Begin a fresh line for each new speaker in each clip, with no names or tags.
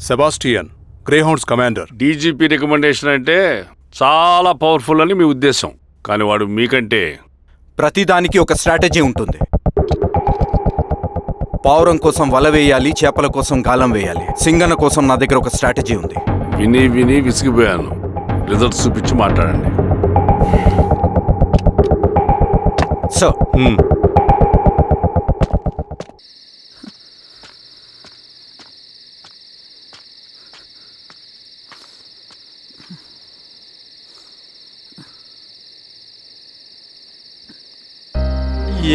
Sebastian, Greyhounds commander.
DGP recommendation అంటే చాలా powerful అని మీ ఉద్దేశం, కానీ వాడు మీకంటే
ప్రతిదానికి ఒక స్ట్రాటజీ ఉంటుంది. పావురం కోసం వల వేయాలి, చేపల కోసం గాలం వేయాలి. సింగన కోసం నా దగ్గర ఒక స్ట్రాటజీ ఉంది.
విని విని విసిగిపోయాను. రిజల్ట్స్ చూపించి మాట్లాడండి.
సో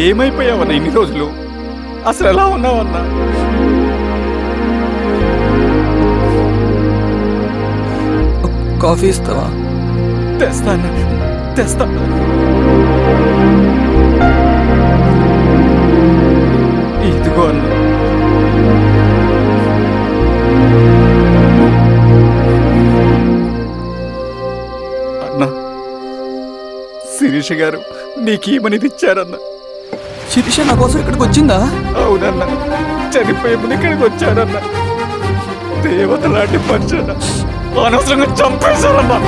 ఏమైపోయావన్నా ఇన్ని రోజులు? అసలు ఎలా ఉన్నావన్నా?
కాఫీ ఇస్తావా?
తెస్తాను. ఇదిగో అన్న. అన్నా, శిరీష గారు నీకేమనేది ఇచ్చారన్నా?
శిరీష నా కోసం ఇక్కడికి వచ్చిందా?
అవునన్నా, చనిపోయే ముందు ఇక్కడికి వచ్చారన్నా. దేవత లాంటి మనిషి అనవసరంగా చంపేశారన్నా.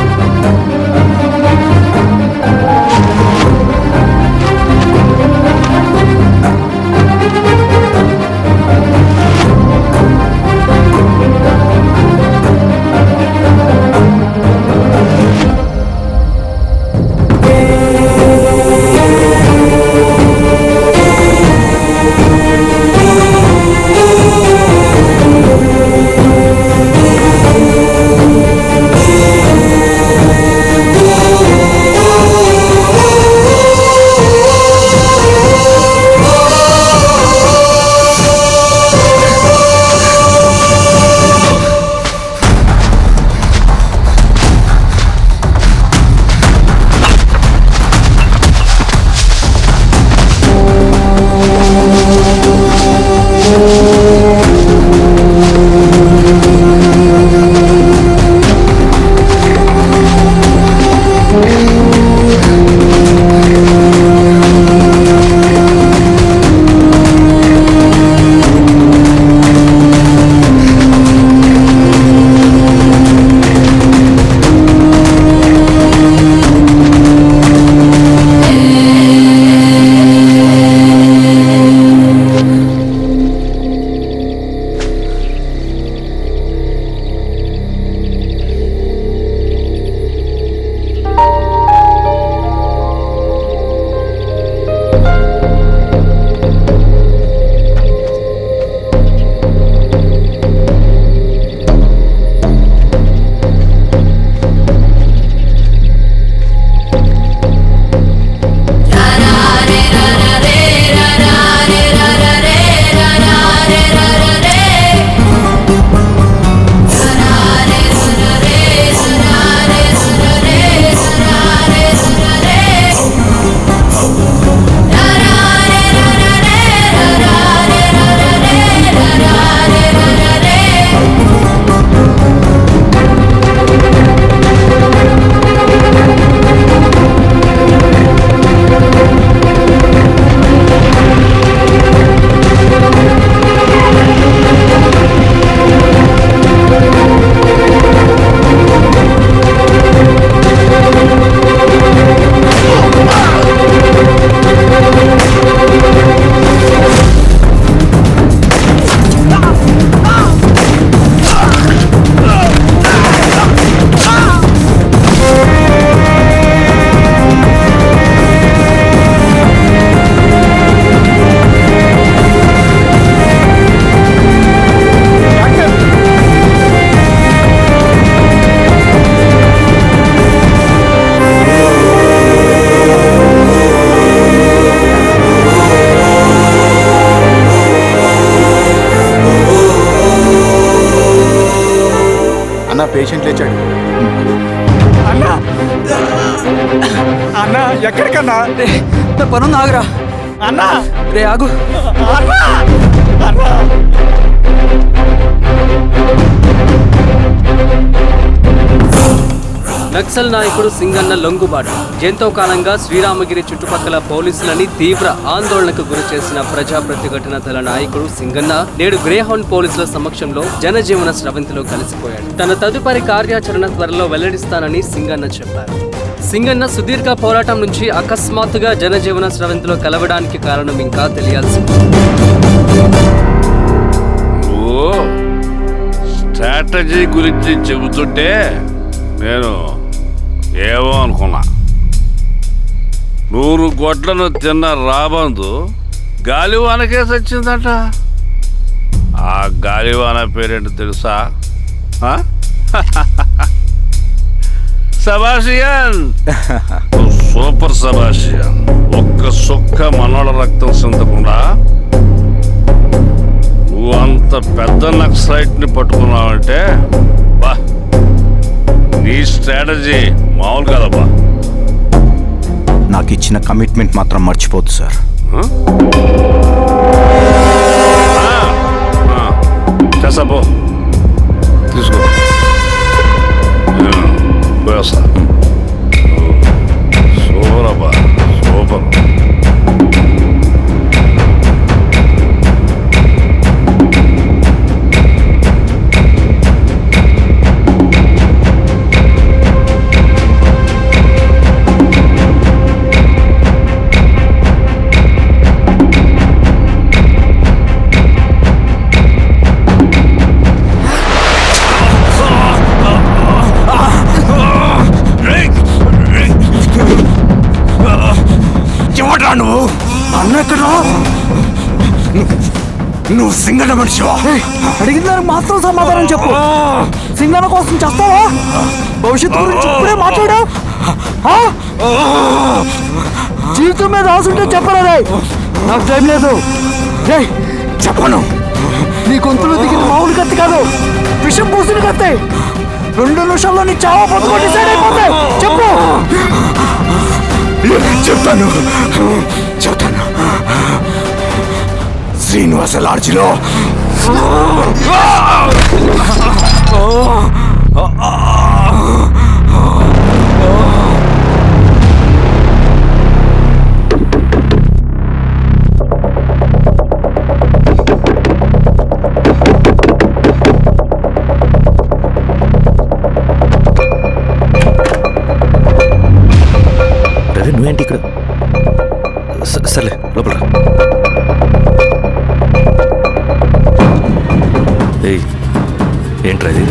పేషెంట్ లేచాడు.
అన్నా అన్నా ఎక్కడికన్నా?
నా పనుంది, ఆగురా.
అన్నా
రే ఆగు.
అన్నా అన్నా
నా నక్సల్ నాయకుడు సింగన్న లొంగుబాటు ఎంతో కాలంగా శ్రీరామగిరి చుట్టుపక్కల పోలీసులని తీవ్ర ఆందోళనకు గురి చేసిన ప్రజా ప్రతిఘటన దళ నాయకుడు సింగన్న నేడు గ్రేహౌండ్ పోలీసుల సమక్షంలో జనజీవన స్రవంతిలో కలిసిపోయాడు. తన తదుపరి కార్యాచరణ త్వరలో వెల్లడిస్తానని సింగన్న చెప్పారు. సింగన్న సుదీర్ఘ పోరాటం నుంచి అకస్మాత్తుగా జనజీవన స్రవంతిలో కలవడానికి కారణం ఇంకా తెలియాల్సి ఉంది.
స్ట్రాటజీ గురించి చెబుతుంటే నేను ఏమో అనుకున్నా. 100 గొడ్లను తిన్న రాబందు గాలివానకే చచ్చిందట. ఆ గాలివాన పేరేంటి తెలుసా? సబాషియన్, సూపర్ సబాషియన్. ఒక్క సుక్క మనోళ్ళ రక్తం సిందకుండా నువ్వు అంత పెద్ద నక్సలైట్ ని పట్టుకున్నావంటే బా, నీ స్ట్రాటజీ మామూలు కదబ్బా.
నాకు ఇచ్చిన కమిట్మెంట్ మాత్రం మర్చిపోద్దు సార్.
చేసాబో, తీసుకో. పోయొస్తా. సూపర్ అబ్బా, సూపర్.
నువ్వు అన్నెక్కడా? నువ్వు సింగన్న మనిషివా?
అడిగిన దానికి మాత్రం సమాధానం చెప్పు. సింగన్న కోసం చేస్తావా? భవిష్యత్తు గురించి ఇప్పుడే మాట్లాడా? జీవితం మీద ఆశుంటే చెప్పరా? నాకు టైం లేదు.
చెప్పను.
నీ గొంతులో దిగిన మామూలు కత్తి కాదు, విషం పూసిన కత్తి. 2 నిమిషాల్లో నీ చావా బతుకో డిసైడ్ అయిపోతాయి. చెప్పు.
చెప్తాను. శ్రీనివాస లాడ్జిలో
నువ్వేంటి ఇక్కడ? సర్లే, లోపల. ఏంట్రా ఇది?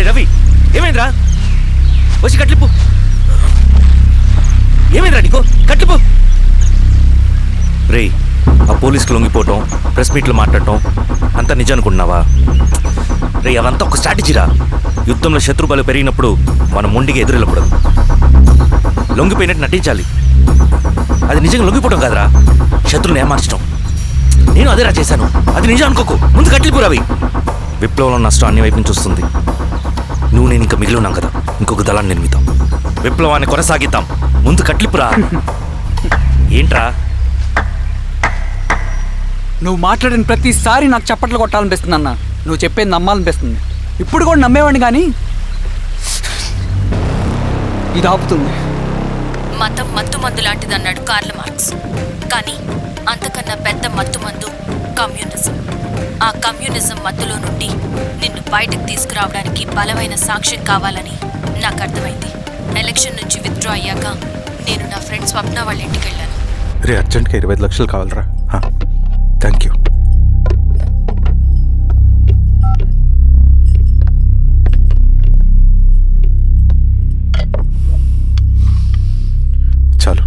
రవి, ఏమైందిరా? వచ్చి కట్లిప్పు. ఏమైందిరా నీకు? కట్లిప్పు. రే, ఆ పోలీసుకు లొంగిపోవటం, ప్రెస్ మీట్లో మాట్లాడటం అంతా నిజం అనుకుంటున్నావా? రే, అవంతా ఒక స్ట్రాటజీరా. యుద్ధంలో శత్రుబలు పెరిగినప్పుడు మనం మొండిగా ఎదురెళ్ళకూడదు, లొంగిపోయినట్టు నటించాలి. అది నిజంగా లొంగిపోవటం కాదురా, శత్రువుని ఏమార్చడం. నేను అదేరా చేశాను. అది నిజం అనుకోకు. ముందు కట్లిప్పు రవి. విప్లవంలో నష్టం అన్ని వైపు నుంచి వస్తుంది. నువ్వు నేను ఇంకా మిగిలి ఉన్నాం కదా, ఇంకొక దళాన్ని నిర్మితాం, విప్లవాన్ని కొనసాగిద్దాం. ముందు కట్లిప్పురా. ఏంట్రా
నువ్వు మాట్లాడిన ప్రతిసారి నాకు చప్పట్లు కొట్టాలనిపిస్తుంది అన్న. నువ్వు చెప్పేది నమ్మాలనిపిస్తుంది. ఇప్పుడు కూడా నమ్మేవాడిని కానీ ఇది ఆపుతుంది.
మతం మత్తుమందు లాంటిదన్నాడు కార్ల్ మార్క్స్. కానీ అంతకన్నా పెద్ద మత్తుమందు కమ్యూనిజం. ఆ కమ్యూనిజం మత్తులో నుండి నిన్ను బయటకు తీసుకురావడానికి బలమైన సాక్ష్యం కావాలని నాకు అర్థమైంది. ఎలక్షన్ నుంచి విత్డ్రా అయ్యాక నేను నా ఫ్రెండ్ స్వప్న వాళ్ళ ఇంటికి వెళ్ళాను.
రే అర్జెంట్గా 25 లక్షలు కావాలరా. Thank you. చాలు.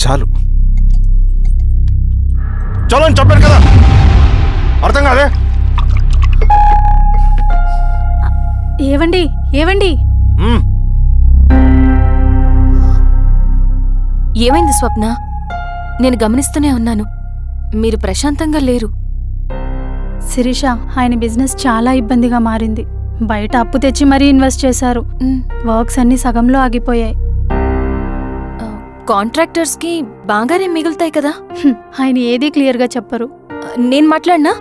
చాలు.
చలో అని చెప్పాను కదా, అర్థం కాదే.
ఏవండి ఏవండి ఏమైంది స్వప్న? నేను గమనిస్తూనే ఉన్నాను, మీరు ప్రశాంతంగా లేరు.
శిరీష, ఆయన బిజినెస్ చాలా ఇబ్బందిగా మారింది. బయట అప్పు తెచ్చి మరీ ఇన్వెస్ట్ చేశారు. వర్క్స్ అన్ని సగంలో ఆగిపోయాయి.
కాంట్రాక్టర్స్కి బాగానే మిగులుతాయి కదా.
ఆయన ఏదీ క్లియర్గా చెప్పరు.
నేను మాట్లాడినా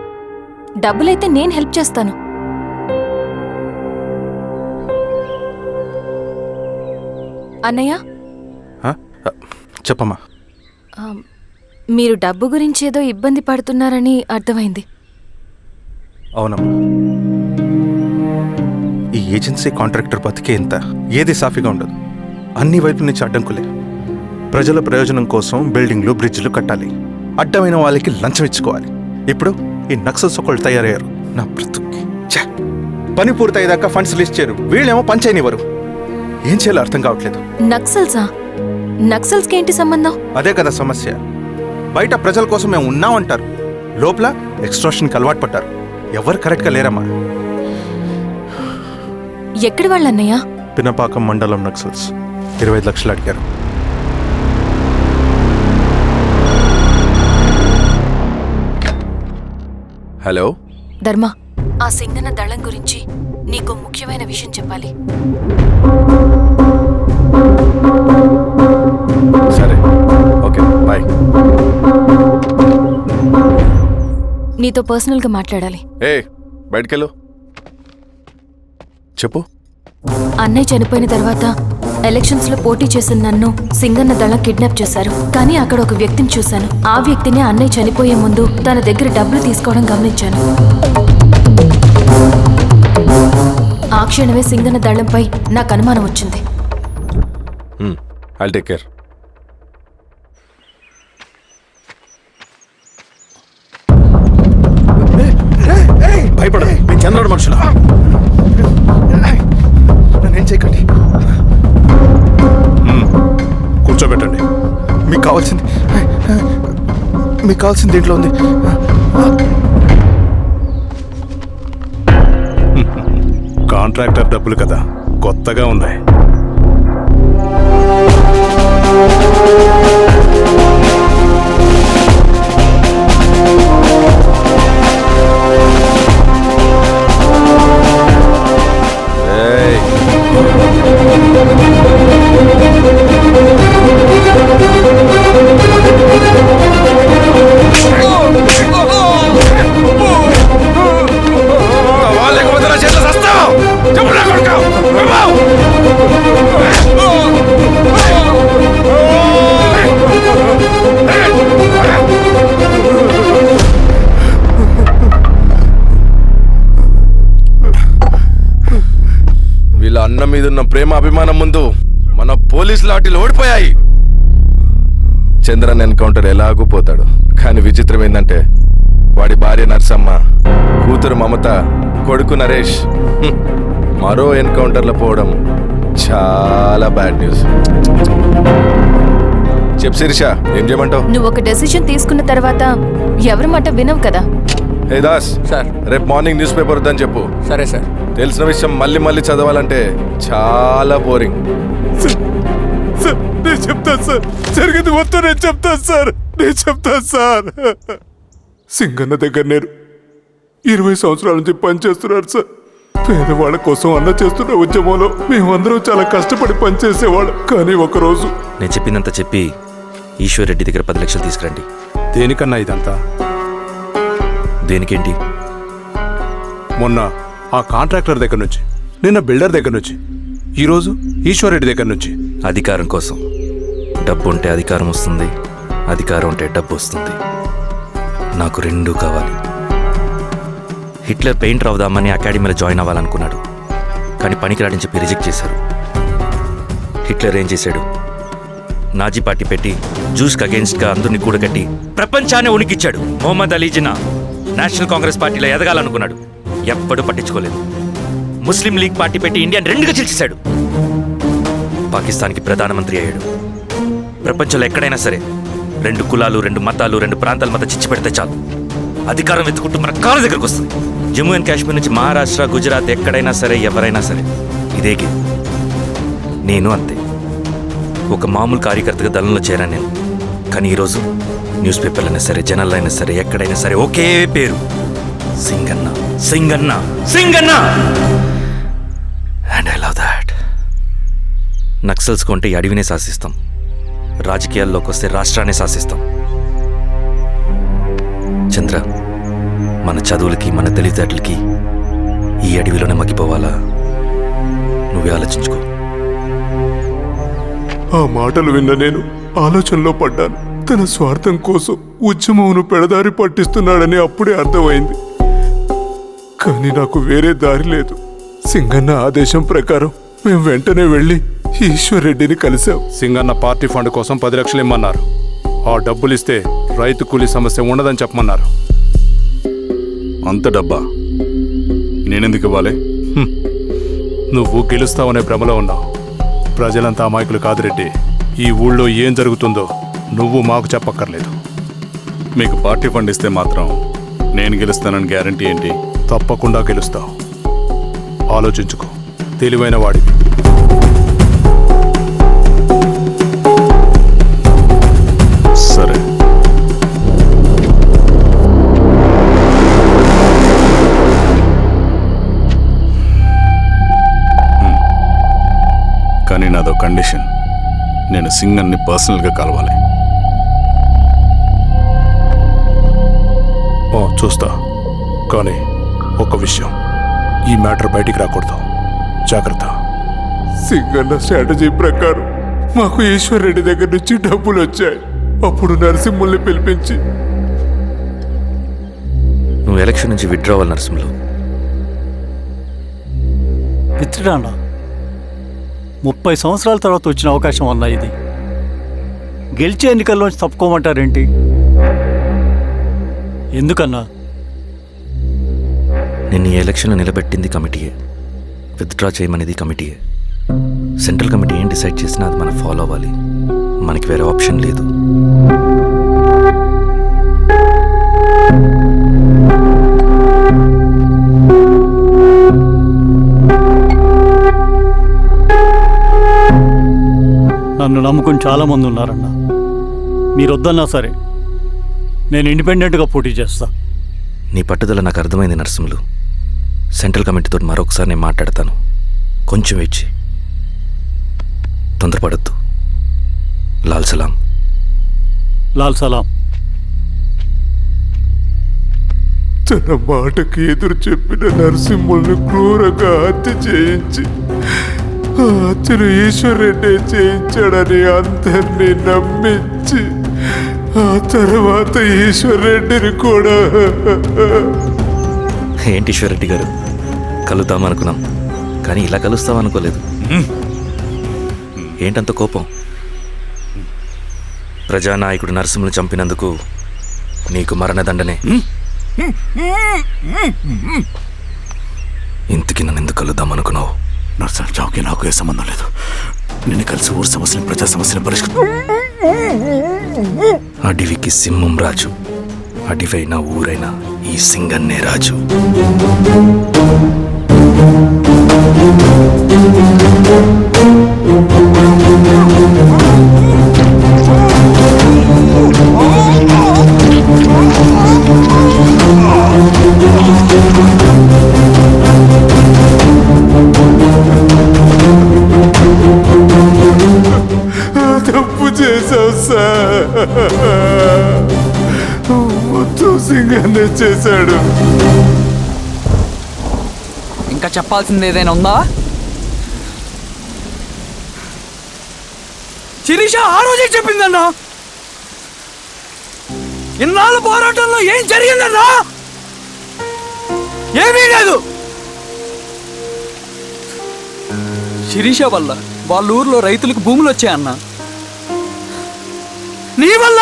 డబ్బులైతే నేను హెల్ప్ చేస్తాను. అన్నయ్య,
చెప్పమ్మా.
మీరు డబ్బు గురించి ఏదో ఇబ్బంది పడుతున్నారని అర్థమైంది.
అవునమ్మా, ఈ ఏజెన్సీ కాంట్రాక్టర్ బతికే ఇంత ఏది సాఫీగా ఉండదు. అన్ని వైపుల నుంచి అడ్డంకులే. ప్రజల ప్రయోజనం కోసం బిల్డింగ్లు బ్రిడ్జ్లు కట్టాలి, అడ్డమైన వాళ్ళకి లంచం ఇచ్చుకోవాలి. ఇప్పుడు ఈ నక్సల్స్ ఒకళ్ళు తయారయ్యారు. నా బ్రతుక్కి పని పూర్తయ్యేదాకా ఫండ్స్ లిస్ట్ చేయరు, వీళ్ళేమో పంచాయనివ్వరు. ఏం చేయాలో అర్థం కావట్లేదు.
నక్సల్సా? నక్సల్స్కి ఏంటి సంబంధం?
అదే కదా సమస్య. బయట ప్రజల కోసం మేము ఉన్నామంటారు, లోపల ఎక్స్ట్రాషన్కి అలవాటు పడ్డారు. ఎవరు కరెక్ట్గా లేరమ్మా.
ఎక్కడి వాళ్ళన్నయ్య?
పినపాకం మండలం నక్సల్స్ 25 లక్షలు అడిగారు. హలో
ధర్మ, ఆ సింగన్న దళం గురించి నీకు ముఖ్యమైన విషయం చెప్పాలి.
సరే, ఓకే, బాయ్.
నీతో పర్సనల్గా మాట్లాడాలి.
బయటకెళ్ళు. చెప్పు.
అన్నయ్య చనిపోయిన తర్వాత ఎలక్షన్స్ లో పోటీ చేసిన నన్ను సింగన్న దళం కిడ్నాప్ చేశారు. కానీ అక్కడ ఒక వ్యక్తిని చూశాను. ఆ వ్యక్తిని అన్నయ్య చనిపోయే ముందు తన దగ్గర డబ్బులు తీసుకోవడం గమనించాను. ఆ క్షణమే సింగన్న దళంపై నాకు అనుమానం వచ్చింది.
I'll take care. భయపడదు, నేను చంద్రుడు మనుషులు. నన్నేం చేయకండి. కూర్చోబెట్టండి. మీకు కావాల్సింది దీంట్లో ఉంది. కాంట్రాక్టర్ డబ్బులు కదా, కొత్తగా ఉన్నాయి. వీళ్ళ అన్న మీదున్న ప్రేమ అభిమానం ముందు మన పోలీస్ లాఠీలు ఓడిపోయాయి. చంద్రన్ ఎన్కౌంటర్ ఎలాగూ పోతాడు. కానీ విచిత్రం ఏంటంటే వాడి భార్య నర్సమ్మ, కూతురు మమత, కొడుకు నరేష్ మరో ఎన్కౌంటర్లో పోవడం చాలా బ్యాడ్ న్యూస్. చెప్పు శిరీష, ఏం చేయమంటావు?
నువ్వు ఒక డెసిషన్ తీసుకున్న తర్వాత ఎవరి మాట వినవు కదా.
హే దాస్ సార్, రేపు మార్నింగ్ న్యూస్ పేపర్ వద్దని చెప్పు.
సరే సార్.
తెలిసిన విషయం మళ్ళీ చదవాలంటే చాలా బోరింగ్. నేను చెప్తాను సార్, జరిగింది మొత్తం నేను చెప్తాను సార్. సింగన్న దగ్గర నేను 20 సంవత్సరాల నుంచి పనిచేస్తున్నాను సార్.
పేదవాళ్ళ కోసం అన్న చేస్తున్న ఉద్యమంలో మేమందరం చాలా కష్టపడి పనిచేసేవాళ్ళం. కానీ ఒకరోజు
నేను చెప్పినంత చెప్పి ఈశ్వర్ రెడ్డి దగ్గర 10 లక్షలు తీసుకురండి.
దేనికన్నా ఇదంతా?
దేనికేంటి?
మొన్న ఆ కాంట్రాక్టర్ దగ్గర నుంచి, నిన్న బిల్డర్ దగ్గర నుంచి, ఈరోజు ఈశ్వర్ రెడ్డి దగ్గర నుంచి.
అధికారం కోసం. డబ్బు ఉంటే అధికారం వస్తుంది, అధికారం ఉంటే డబ్బు వస్తుంది. నాకు రెండూ కావాలి. హిట్లర్ పెయింటర్ అవుదామని అకాడమీలో జాయిన్ అవ్వాలనుకున్నాడు, కానీ పనికిరాడని చెప్పి రిజెక్ట్ చేశారు. హిట్లర్ ఏం చేశాడు? నాజీ పార్టీ పెట్టి జూస్కి అగేన్స్ట్గా అందరినీ కూడగట్టి ప్రపంచాన్ని ఉనికిచ్చాడు. మొహమ్మద్ అలీ జిన్నా నేషనల్ కాంగ్రెస్ పార్టీలో ఎదగాలనుకున్నాడు, ఎప్పుడూ పట్టించుకోలేదు. ముస్లిం లీగ్ పార్టీ పెట్టి ఇండియాని రెండుగా చీల్చేశాడు. పాకిస్తాన్కి ప్రధానమంత్రి అయ్యాడు. ప్రపంచంలో ఎక్కడైనా సరే 2 కులాలు, 2 మతాలు, 2 ప్రాంతాల మధ్య చిచ్చు పెడితే చాలు, అధికారం వెతుకుంటూ మన కాళ్ళ దగ్గరకు వస్తుంది. జమ్మూ అండ్ కాశ్మీర్ నుంచి మహారాష్ట్ర, గుజరాత్ ఎక్కడైనా సరే, ఎవరైనా సరే ఇదే గేమ్. నేను అంతే. ఒక మామూలు కార్యకర్తగా దళంలో చేరాను నేను. కానీ ఈరోజు న్యూస్ పేపర్లైనా సరే, జనాల్లో అయినా సరే, ఎక్కడైనా సరే ఒకే పేరు, Singanna, Singanna, Singanna. And I love that. Naxals కొంటే ఈ అడవినే శాసిస్తాం, రాజకీయాల్లోకి వస్తే రాష్ట్రాన్ని శాసిస్తాం. చంద్ర, మన చదువులకి, మన తెలివితేటలకి ఈ అడవిలోనే మగ్గిపోవాలా? నువ్వే ఆలోచించుకో.
ఆ మాటలు విన్న నేను ఆలోచనలో పడ్డాను. తన స్వార్థం కోసం ఉద్యమమును పెడదారి పట్టిస్తున్నాడని అప్పుడే అర్థమైంది. కానీ నాకు వేరే దారి లేదు. సింగన్న ఆదేశం ప్రకారం మేము వెంటనే వెళ్ళి ఈశ్వర్ రెడ్డిని కలిశాం. సింగన్న పార్టీ ఫండ్ కోసం 10 లక్షలు ఇమ్మన్నారు. ఆ డబ్బులిస్తే రైతు కూలీ సమస్య ఉండదని చెప్పమన్నారు.
అంత డబ్బా నేనెందుకు ఇవ్వాలి?
నువ్వు గెలుస్తావనే భ్రమలో ఉన్నావు. ప్రజలంతా అమాయకులు కాదు రెడ్డి. ఈ ఊళ్ళో ఏం జరుగుతుందో నువ్వు మాకు చెప్పక్కర్లేదు.
మీకు పార్టీ ఫండ్ ఇస్తే మాత్రం నేను గెలుస్తానని గ్యారంటీ ఏంటి?
తప్పకుండా గెలుస్తావు. ఆలోచించుకో, తెలివైన వాడివి.
సరే. కానీ నాదో కండిషన్. నేను సింగన్ని పర్సనల్గా కలవాలి.
చూస్తా. కానీ ఒక విషయం, ఈ మ్యాటర్ బయటికి రాకూడదు. జాగ్రత్త. సింగన్న స్ట్రాటజీ ప్రకారం మాకు ఈశ్వర్ రెడ్డి దగ్గర నుంచి డబ్బులు వచ్చాయి. అప్పుడు నరసింహుల్ని పిలిపించి,
నువ్వు ఎలక్షన్ నుంచి విత్డ్రా అవ్వాలి నరసింహులు.
విత్డ్రానా? 30 సంవత్సరాల తర్వాత వచ్చిన అవకాశం అన్నా ఇది. గెలిచే ఎన్నికల్లోంచి తప్పుకోమంటారేంటి? ఎందుకన్నా?
నిన్ను ఈ ఎలక్షన్లో నిలబెట్టింది కమిటీయే, విత్డ్రా చేయమనేది కమిటీయే. సెంట్రల్ కమిటీ ఏం డిసైడ్ చేసినా అది మనం ఫాలో అవ్వాలి. మనకి వేరే ఆప్షన్ లేదు.
నన్ను నమ్ముకుని చాలామంది ఉన్నారన్నా. మీరు వద్దన్నా సరే నేను ఇండిపెండెంట్గా పోటీ చేస్తా.
నీ పట్టుదల నాకు అర్థమైంది నరసింహులు. సెంట్రల్ కమిటీతో మరొకసారి నేను మాట్లాడతాను. కొంచెం వెచ్చి, తొందరపడద్దు. లాల్ సలాం.
లాల్ సలాం.
తన మాటకి ఎదురు చెప్పిన నరసింహుల్ని క్రూరంగా హత్య చేయించి, ఆ హత్యను ఈశ్వర్ రెడ్డి చేయించాడని అందరినీ నమ్మించి, ఆ తర్వాత ఈశ్వర్ రెడ్డిని కూడా.
ఏంటి ఈశ్వరరెడ్డి గారు, కలుద్దామనుకున్నాం కానీ ఇలా కలుస్తామనుకోలేదు. ఏంటంత కోపం? ప్రజానాయకుడు నరసింహులు చంపినందుకు నీకు మరణదండనే. ఇంతకీ నన్ను ఎందుకు కలుద్దామనుకున్నావు?
నర్సన్ చావుకి నాకు ఏ సంబంధం లేదు. నిన్ను కలిసి ఊరు సమస్యలు, ప్రజా సమస్యలు పరిష్కరించు.
అడవికి సింహం రాజు, అడవైనా ఊరైనా ఈ సింగన్నే రాజు.
చేశావు సార్? మొత్తం సింగన్నే చేశాడు.
ఇంకా చెప్పాల్సింది ఏదైనా ఉందా? శిరీష ఆ రోజే చెప్పిందన్నా. ఇన్నాళ్ళ పోరాటంలో ఏం జరిగిందన్నా? ఏమీ లేదు. శిరీష వల్ల వాళ్ళ ఊర్లో రైతులకు భూములు వచ్చాయన్నా. నీ వల్ల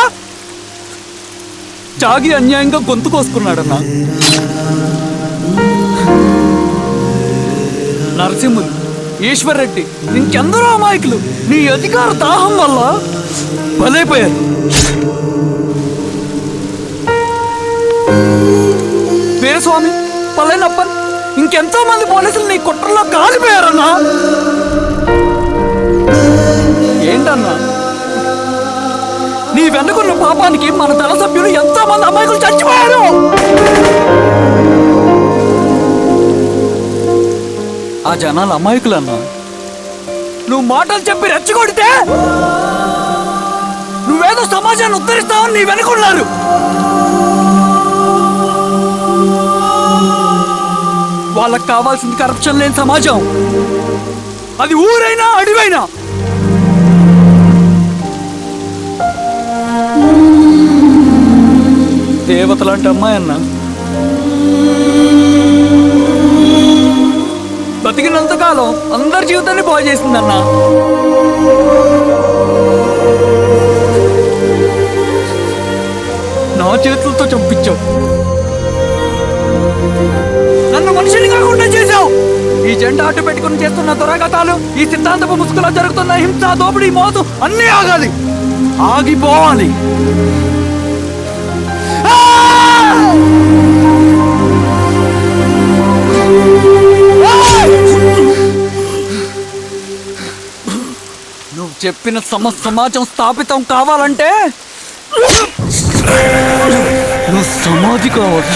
చాగి అన్యాయంగా గొంతు కోసుకున్నాడన్నా. నరసింహులు, ఈశ్వర్ రెడ్డి, ఇంకెందరో అమాయకులు నీ అధికార దాహం వల్ల బలైపోయారు. వీరస్వామి, పల్లెనప్పన్, ఇంకెంతో మంది పోలీసులు నీ కుట్రలో కాలిపోయారన్నా. ఏంటన్నా నీ వెనుకున్న పాపానికి మన దళ సభ్యులు ఎంతో మంది అమాయకులు చచ్చిపోయారు. ఆ జనాలు అమాయకులన్నా. నువ్వు మాటలు చెప్పి రెచ్చగొడితే నువ్వేదో సమాజాన్ని ఉద్ధరిస్తావని నీ వెనుకున్నారు. వాళ్ళకి కావాల్సింది కరప్షన్ లేని సమాజం. అది ఊరైనా అడివైనా. దేవతలాంటి అమ్మాయి అన్న బతికినంతకాలం అందరి జీవితాన్ని బాగు చేసిందన్నా. నా చేతులతో చంపించావు. నన్ను మనిషిని కాకుండా చేశావు. ఈ జెండా అడ్డు పెట్టుకుని చేస్తున్న దురాఘాతాలు, ఈ సిద్ధాంతపు ముసుగులో జరుగుతున్న హింస, దోపిడీ, మోసం అన్నీ ఆగాలి, ఆగిపోవాలి. నువ్వు చెప్పిన సమాజం స్థాపితం కావాలంటే నువ్వు సమాధి కావాలి.